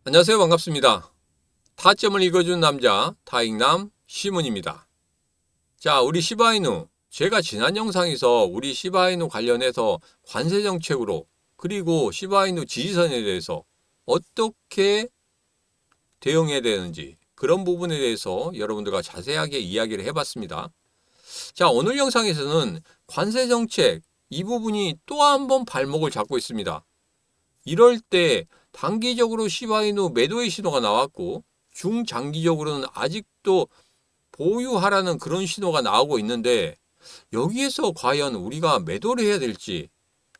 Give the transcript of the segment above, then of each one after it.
안녕하세요. 반갑습니다. 타점을 읽어준 남자 타익남 시문입니다. 자, 우리 시바이누, 제가 지난 영상에서 우리 시바이누 관련해서 관세 정책으로 그리고 시바이누 지지선에 대해서 어떻게 대응해야 되는지 그런 부분에 대해서 여러분들과 자세하게 이야기를 해봤습니다. 자, 오늘 영상에서는 관세 정책 이 부분이 또 한 번 발목을 잡고 있습니다. 이럴 때 단기적으로 시바이누 매도의 신호가 나왔고 중장기적으로는 아직도 보유하라는 그런 신호가 나오고 있는데 여기에서 과연 우리가 매도를 해야 될지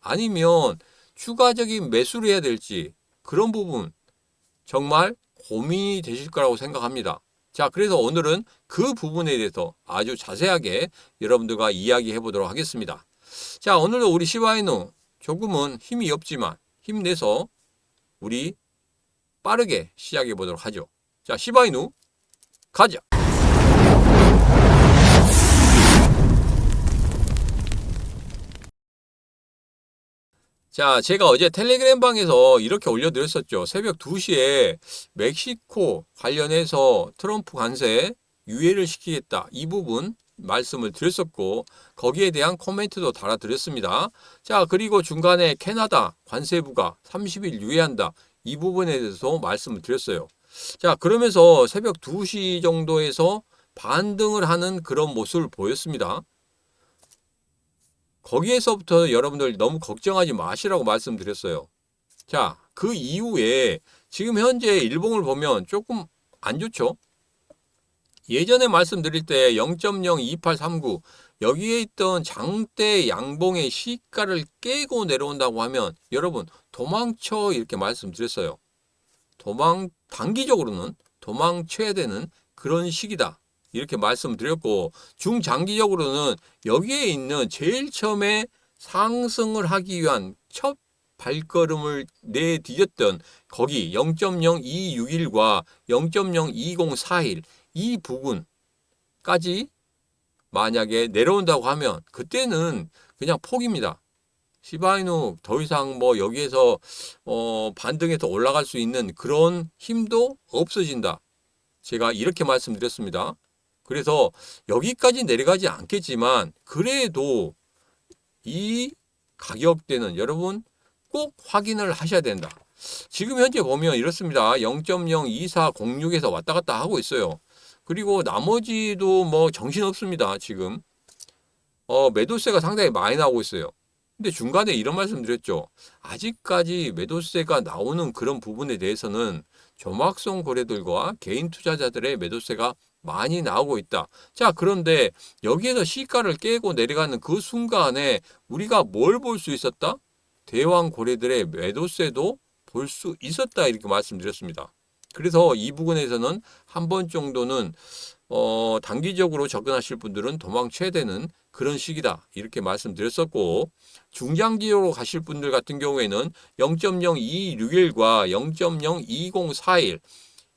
아니면 추가적인 매수를 해야 될지 그런 부분 정말 고민이 되실 거라고 생각합니다. 자, 그래서 오늘은 그 부분에 대해서 아주 자세하게 여러분들과 이야기해 보도록 하겠습니다. 자, 오늘도 우리 시바이누 조금은 힘이 없지만 힘내서 우리 빠르게 시작해 보도록 하죠. 자, 시바이누 가자. 자, 제가 어제 텔레그램 방에서 이렇게 올려드렸었죠. 새벽 2시에 멕시코 관련해서 트럼프 관세 유예를 시키겠다. 이 부분 말씀을 드렸었고 거기에 대한 코멘트도 달아드렸습니다. 자, 그리고 중간에 캐나다 관세부가 30일 유예한다. 이 부분에 대해서 말씀을 드렸어요. 자, 그러면서 새벽 2시 정도에서 반등을 하는 그런 모습을 보였습니다. 거기에서부터 여러분들 너무 걱정하지 마시라고 말씀드렸어요. 자, 그 이후에 지금 현재 일봉을 보면 조금 안 좋죠? 예전에 말씀드릴 때 0.02839 여기에 있던 장대 양봉의 시가를 깨고 내려온다고 하면 여러분 도망쳐 이렇게 말씀드렸어요. 단기적으로는 도망쳐야 되는 그런 시기다. 이렇게 말씀드렸고 중장기적으로는 여기에 있는 제일 처음에 상승을 하기 위한 첫 발걸음을 내디뎠던 거기 0.0261과 0.02041 이 부분까지 만약에 내려온다고 하면 그때는 그냥 포기입니다. 시바이누 더 이상 뭐 여기에서 반등해서 올라갈 수 있는 그런 힘도 없어진다. 제가 이렇게 말씀드렸습니다. 그래서 여기까지 내려가지 않겠지만 그래도 이 가격대는 여러분 꼭 확인을 하셔야 된다. 지금 현재 보면 이렇습니다. 0.02406에서 왔다 갔다 하고 있어요. 그리고 나머지도 뭐 정신없습니다. 지금 매도세가 상당히 많이 나오고 있어요. 근데 중간에 이런 말씀 드렸죠. 아직까지 매도세가 나오는 그런 부분에 대해서는 조막성 거래들과 개인 투자자들의 매도세가 많이 나오고 있다. 자, 그런데 여기에서 시가를 깨고 내려가는 그 순간에 우리가 뭘 볼 수 있었다? 대왕 거래들의 매도세도 볼 수 있었다. 이렇게 말씀드렸습니다. 그래서 이 부분에서는 한 번 정도는 단기적으로 접근하실 분들은 도망쳐야 되는 그런 시기다. 이렇게 말씀드렸었고 중장기적으로 가실 분들 같은 경우에는 0.0261과 0.02041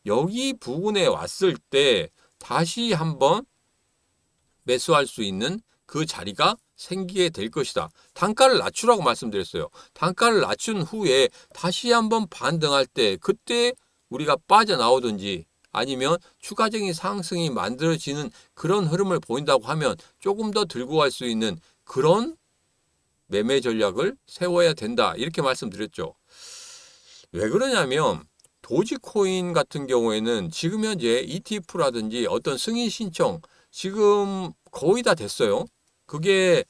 여기 부분에 왔을 때 다시 한번 매수할 수 있는 그 자리가 생기게 될 것이다. 단가를 낮추라고 말씀드렸어요. 단가를 낮춘 후에 다시 한번 반등할 때 그때 우리가 빠져나오든지 아니면 추가적인 상승이 만들어지는 그런 흐름을 보인다고 하면 조금 더 들고 갈 수 있는 그런 매매 전략을 세워야 된다. 이렇게 말씀드렸죠. 왜 그러냐면 도지코인 같은 경우에는 지금 현재 ETF라든지 어떤 승인 신청 지금 거의 다 됐어요. 그게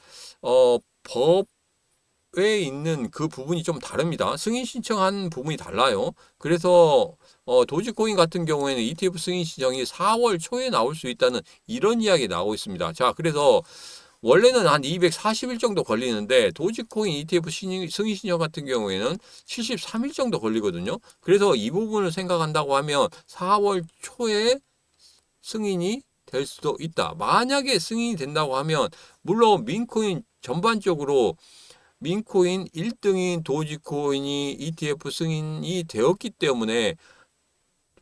법에 있는 그 부분이 좀 다릅니다. 승인 신청한 부분이 달라요. 그래서 도지코인 같은 경우에는 ETF 승인 신청이 4월 초에 나올 수 있다는 이런 이야기 나오고 있습니다. 자, 그래서 원래는 한 240일 정도 걸리는데 도지코인 ETF 승인 신청 같은 경우에는 73일 정도 걸리거든요. 그래서 이 부분을 생각한다고 하면 4월 초에 승인이 될 수도 있다. 만약에 승인이 된다고 하면 물론 민코인 전반적으로 민코인 1등인 도지코인이 ETF 승인이 되었기 때문에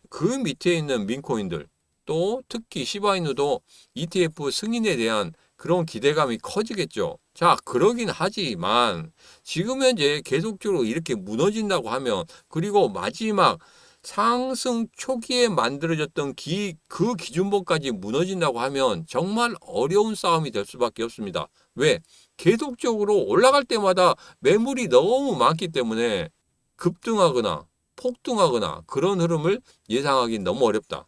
그 밑에 있는 민코인들 또 특히 시바이누도 ETF 승인에 대한 그런 기대감이 커지겠죠. 자, 그러긴 하지만 지금 현재 계속적으로 이렇게 무너진다고 하면 그리고 마지막 상승 초기에 만들어졌던 그 기준봉까지 무너진다고 하면 정말 어려운 싸움이 될 수밖에 없습니다. 왜? 계속적으로 올라갈 때마다 매물이 너무 많기 때문에 급등하거나 폭등하거나 그런 흐름을 예상하기 너무 어렵다.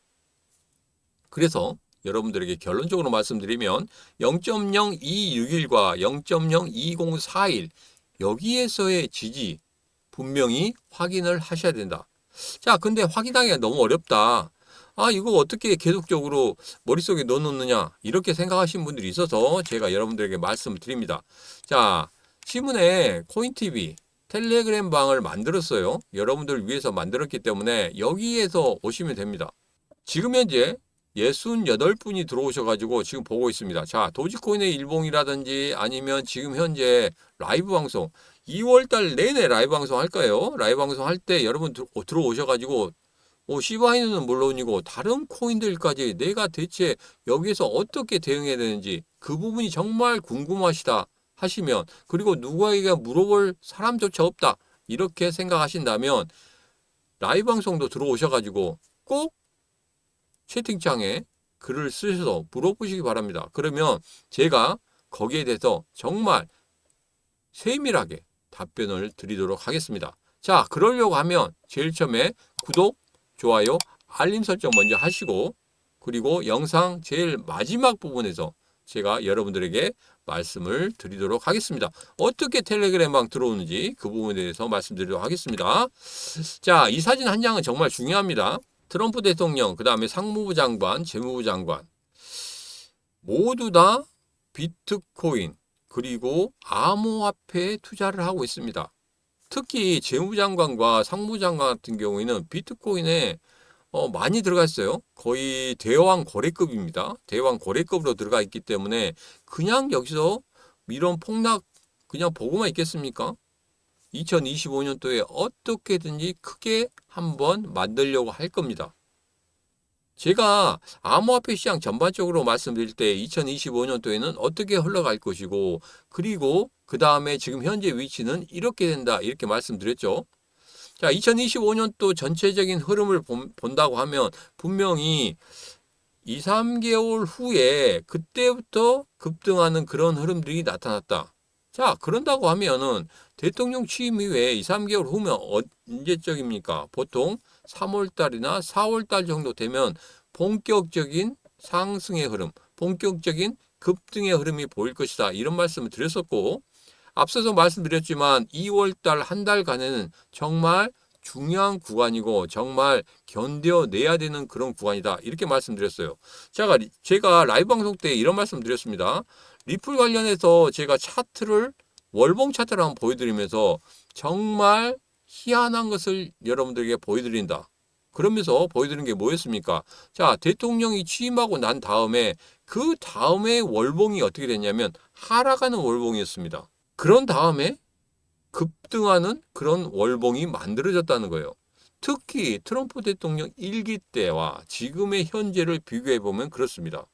그래서 여러분들에게 결론적으로 말씀드리면 0.0261과 0.02041 여기에서의 지지 분명히 확인을 하셔야 된다. 자, 근데 확인하기가 너무 어렵다. 아, 이거 어떻게 계속적으로 머릿속에 넣어놓느냐 이렇게 생각하시는 분들이 있어서 제가 여러분들에게 말씀을 드립니다. 자, 시문에 코인TV 텔레그램 방을 만들었어요. 여러분들을 위해서 만들었기 때문에 여기에서 오시면 됩니다. 지금 현재 68분이 들어오셔가지고 지금 보고 있습니다. 자, 도지코인의 일봉이라든지 아니면 지금 현재 라이브 방송 2월달 내내 라이브 방송 할까요? 라이브 방송 할 때 여러분 들어오셔가지고 시바이너는 물론이고 다른 코인들까지 내가 대체 여기에서 어떻게 대응해야 되는지 그 부분이 정말 궁금하시다 하시면, 그리고 누구에게 물어볼 사람조차 없다 이렇게 생각하신다면 라이브 방송도 들어오셔가지고 꼭 채팅창에 글을 쓰셔서 물어보시기 바랍니다. 그러면 제가 거기에 대해서 정말 세밀하게 답변을 드리도록 하겠습니다. 자, 그러려고 하면 제일 처음에 구독, 좋아요, 알림 설정 먼저 하시고, 그리고 영상 제일 마지막 부분에서 제가 여러분들에게 말씀을 드리도록 하겠습니다. 어떻게 텔레그램 방 들어오는지 그 부분에 대해서 말씀드리도록 하겠습니다. 자, 이 사진 한 장은 정말 중요합니다. 트럼프 대통령, 그 다음에 상무부 장관, 재무부 장관 모두 다 비트코인 그리고 암호화폐에 투자를 하고 있습니다. 특히 재무장관과 상무장관 같은 경우에는 비트코인에 많이 들어가 있어요. 거의 대왕 거래급입니다. 대왕 거래급으로 들어가 있기 때문에 그냥 여기서 이런 폭락 그냥 보고만 있겠습니까? 2025년도에 어떻게든지 크게 한번 만들려고 할 겁니다. 제가 암호화폐 시장 전반적으로 말씀드릴 때 2025년도에는 어떻게 흘러갈 것이고, 그리고 그 다음에 지금 현재 위치는 이렇게 된다 이렇게 말씀드렸죠. 자, 2025년도 전체적인 흐름을 본다고 하면 분명히 2, 3개월 후에 그때부터 급등하는 그런 흐름들이 나타났다. 자, 그런다고 하면은 대통령 취임 이후에 2, 3개월 후면 언제적입니까? 보통 3월달이나 4월달 정도 되면 본격적인 상승의 흐름, 본격적인 급등의 흐름이 보일 것이다. 이런 말씀을 드렸었고, 앞서서 말씀드렸지만 2월달 한 달간에는 정말 중요한 구간이고 정말 견뎌내야 되는 그런 구간이다. 이렇게 말씀드렸어요. 제가 라이브 방송 때 이런 말씀드렸습니다. 리플 관련해서 제가 차트를 월봉 차트를 한번 보여드리면서 정말 희한한 것을 여러분들에게 보여드린다. 그러면서 보여드리는 게 뭐였습니까? 자, 대통령이 취임하고 난 다음에 그 다음에 월봉이 어떻게 됐냐면 하락하는 월봉이었습니다. 그런 다음에 급등하는 그런 월봉이 만들어졌다는 거예요. 특히 트럼프 대통령 1기 때와 지금의 현재를 비교해 보면 그렇습니다.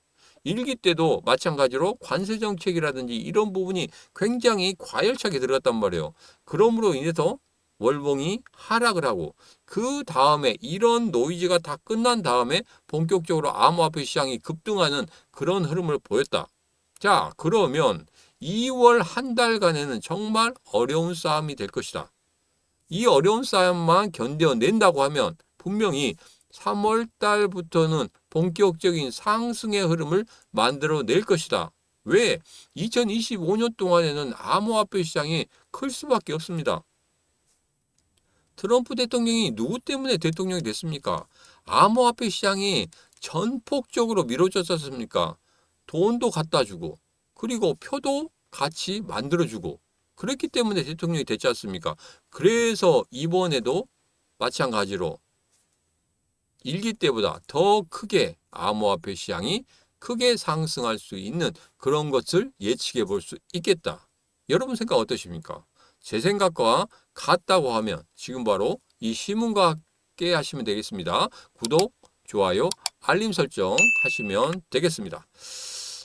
1기 때도 마찬가지로 관세 정책이라든지 이런 부분이 굉장히 과열차게 들어갔단 말이에요. 그러므로 인해서 월봉이 하락을 하고, 그 다음에 이런 노이즈가 다 끝난 다음에 본격적으로 암호화폐 시장이 급등하는 그런 흐름을 보였다. 자, 그러면 2월 한 달간에는 정말 어려운 싸움이 될 것이다. 이 어려운 싸움만 견뎌낸다고 하면 분명히 3월 달부터는 본격적인 상승의 흐름을 만들어낼 것이다. 왜? 2025년 동안에는 암호화폐 시장이 클 수밖에 없습니다. 트럼프 대통령이 누구 때문에 대통령이 됐습니까? 암호화폐 시장이 전폭적으로 밀어줬었습니까? 돈도 갖다 주고, 그리고 표도 같이 만들어주고, 그랬기 때문에 대통령이 됐지 않습니까? 그래서 이번에도 마찬가지로 1기 때보다 더 크게 암호화폐 시장이 크게 상승할 수 있는 그런 것을 예측해 볼 수 있겠다. 여러분 생각 어떠십니까? 제 생각과 같다고 하면 지금 바로 이 신문과 함께 하시면 되겠습니다. 구독, 좋아요, 알림 설정 하시면 되겠습니다.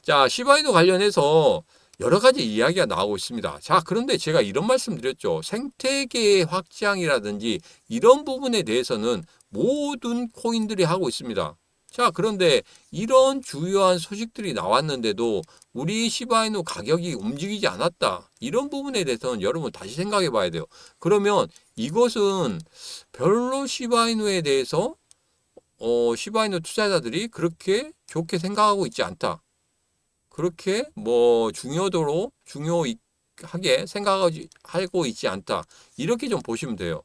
자, 시바이너 관련해서 여러 가지 이야기가 나오고 있습니다. 자, 그런데 제가 이런 말씀 드렸죠. 생태계의 확장이라든지 이런 부분에 대해서는 모든 코인들이 하고 있습니다. 자, 그런데 이런 주요한 소식들이 나왔는데도 우리 시바이누 가격이 움직이지 않았다. 이런 부분에 대해서는 여러분 다시 생각해 봐야 돼요. 그러면 이것은 별로 시바이누에 대해서 시바이누 투자자들이 그렇게 좋게 생각하고 있지 않다. 그렇게 뭐 중요하게 생각하고 있지 않다. 이렇게 좀 보시면 돼요.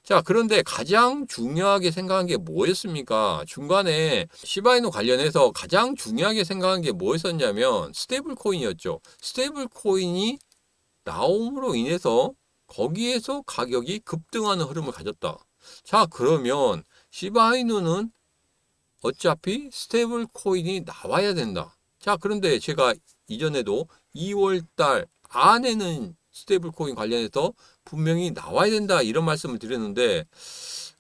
자, 그런데 가장 중요하게 생각한 게 뭐였습니까? 중간에 시바이누 관련해서 가장 중요하게 생각한 게 뭐였었냐면 스테이블 코인이었죠. 스테이블 코인이 나옴으로 인해서 거기에서 가격이 급등하는 흐름을 가졌다. 자, 그러면 시바이누는 어차피 스테이블 코인이 나와야 된다. 자, 그런데 제가 이전에도 2월 달 안에는 스테이블 코인 관련해서 분명히 나와야 된다 이런 말씀을 드렸는데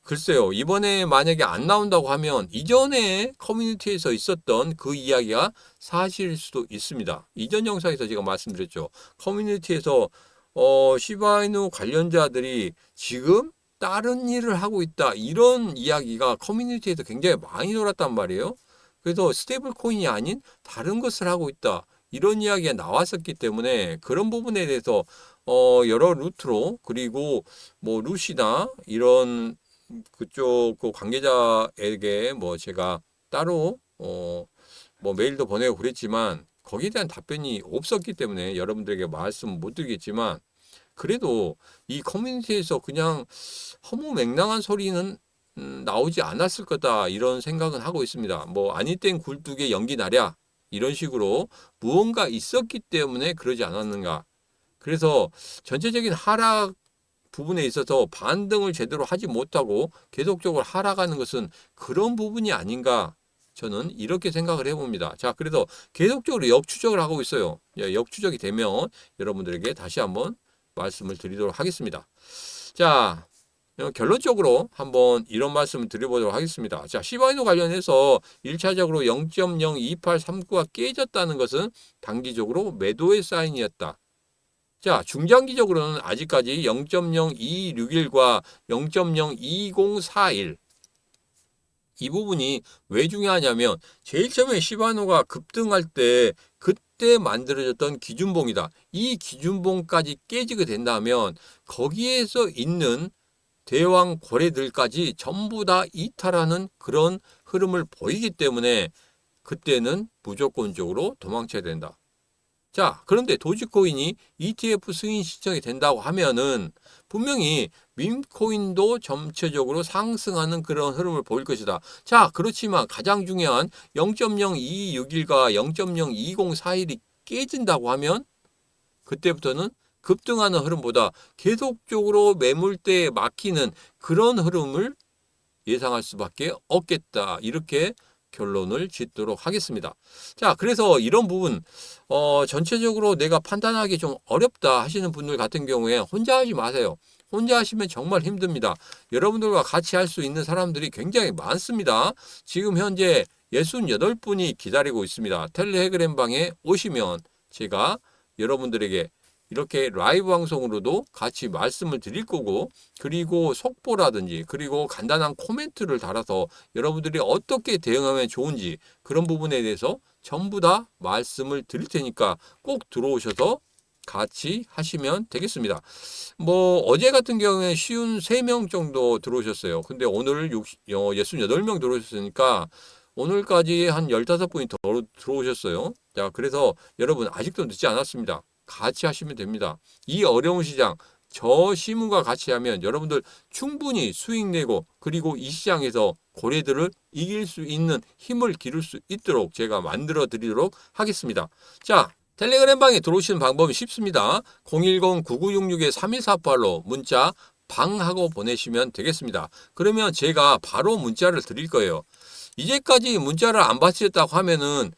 글쎄요, 이번에 만약에 안 나온다고 하면 이전에 커뮤니티에서 있었던 그 이야기가 사실일 수도 있습니다. 이전 영상에서 제가 말씀드렸죠. 커뮤니티에서 시바이누 관련자들이 지금 다른 일을 하고 있다 이런 이야기가 커뮤니티에서 굉장히 많이 돌았단 말이에요. 그래서 스테이블 코인이 아닌 다른 것을 하고 있다 이런 이야기가 나왔었기 때문에 그런 부분에 대해서 여러 루트로 그리고 뭐 루시나 이런 그쪽 그 관계자에게 뭐 제가 따로 뭐 메일도 보내고 그랬지만 거기에 대한 답변이 없었기 때문에 여러분들에게 말씀 못 드리겠지만 그래도 이 커뮤니티에서 그냥 허무맹랑한 소리는 나오지 않았을 거다 이런 생각은 하고 있습니다. 뭐 아니 땐 굴뚝에 연기 나랴 이런 식으로 무언가 있었기 때문에 그러지 않았는가. 그래서 전체적인 하락 부분에 있어서 반등을 제대로 하지 못하고 계속적으로 하락하는 것은 그런 부분이 아닌가 저는 이렇게 생각을 해봅니다. 자, 그래서 계속적으로 역추적을 하고 있어요. 역추적이 되면 여러분들에게 다시 한번 말씀을 드리도록 하겠습니다. 자, 결론적으로 한번 이런 말씀을 드려보도록 하겠습니다. 자, 시바이누 관련해서 1차적으로 0.02839가 깨졌다는 것은 단기적으로 매도의 사인이었다. 자, 중장기적으로는 아직까지 0.0261과 0.02041 이 부분이 왜 중요하냐면 제일 처음에 시바이누가 급등할 때 그때 만들어졌던 기준봉이다. 이 기준봉까지 깨지게 된다면 거기에서 있는 대왕 고래들까지 전부 다 이탈하는 그런 흐름을 보이기 때문에 그때는 무조건적으로 도망쳐야 된다. 자, 그런데 도지코인이 ETF 승인 신청이 된다고 하면은 분명히 밈코인도 전체적으로 상승하는 그런 흐름을 보일 것이다. 자, 그렇지만 가장 중요한 0.0261과 0.02041이 깨진다고 하면 그때부터는 급등하는 흐름보다 계속적으로 매물대에 막히는 그런 흐름을 예상할 수밖에 없겠다. 이렇게 결론을 짓도록 하겠습니다. 자, 그래서 이런 부분 전체적으로 내가 판단하기 좀 어렵다 하시는 분들 같은 경우에 혼자 하지 마세요. 혼자 하시면 정말 힘듭니다. 여러분들과 같이 할 수 있는 사람들이 굉장히 많습니다. 지금 현재 68분이 기다리고 있습니다. 텔레그램 방에 오시면 제가 여러분들에게 이렇게 라이브 방송으로도 같이 말씀을 드릴 거고 그리고 속보라든지 그리고 간단한 코멘트를 달아서 여러분들이 어떻게 대응하면 좋은지 그런 부분에 대해서 전부 다 말씀을 드릴 테니까 꼭 들어오셔서 같이 하시면 되겠습니다. 뭐 어제 같은 경우에 쉬운 3명 정도 들어오셨어요. 근데 오늘 68명 들어오셨으니까 오늘까지 한 15분이 더 들어오셨어요. 자, 그래서 여러분 아직도 늦지 않았습니다. 같이 하시면 됩니다. 이 어려운 시장 저 시문과 같이 하면 여러분들 충분히 수익 내고 그리고 이 시장에서 고래들을 이길 수 있는 힘을 기를 수 있도록 제가 만들어 드리도록 하겠습니다. 자, 텔레그램 방에 들어오시는 방법이 쉽습니다. 010-9966-3148로 문자 방하고 보내시면 되겠습니다. 그러면 제가 바로 문자를 드릴 거예요. 이제까지 문자를 안 받으셨다고 하면은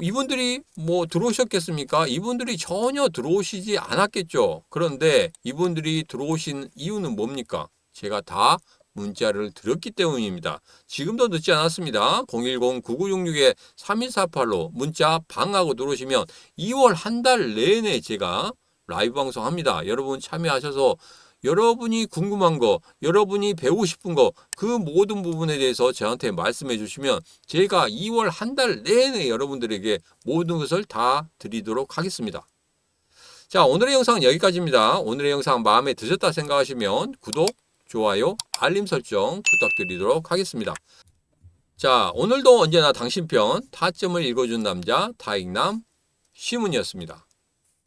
이분들이 뭐 들어오셨겠습니까? 이분들이 전혀 들어오시지 않았겠죠. 그런데 이분들이 들어오신 이유는 뭡니까? 제가 다 문자를 드렸기 때문입니다. 지금도 늦지 않았습니다. 010-9966-3148로 문자 방하고 누르시면 2월 한 달 내내 제가 라이브 방송합니다. 여러분 참여하셔서 여러분이 궁금한 거, 여러분이 배우고 싶은 거, 그 모든 부분에 대해서 저한테 말씀해 주시면 제가 2월 한 달 내내 여러분들에게 모든 것을 다 드리도록 하겠습니다. 자, 오늘의 영상은 여기까지입니다. 오늘의 영상 마음에 드셨다 생각하시면 구독, 좋아요, 알림 설정 부탁드리도록 하겠습니다. 자, 오늘도 언제나 당신 편 타점을 읽어준 남자 타익남 시문이었습니다.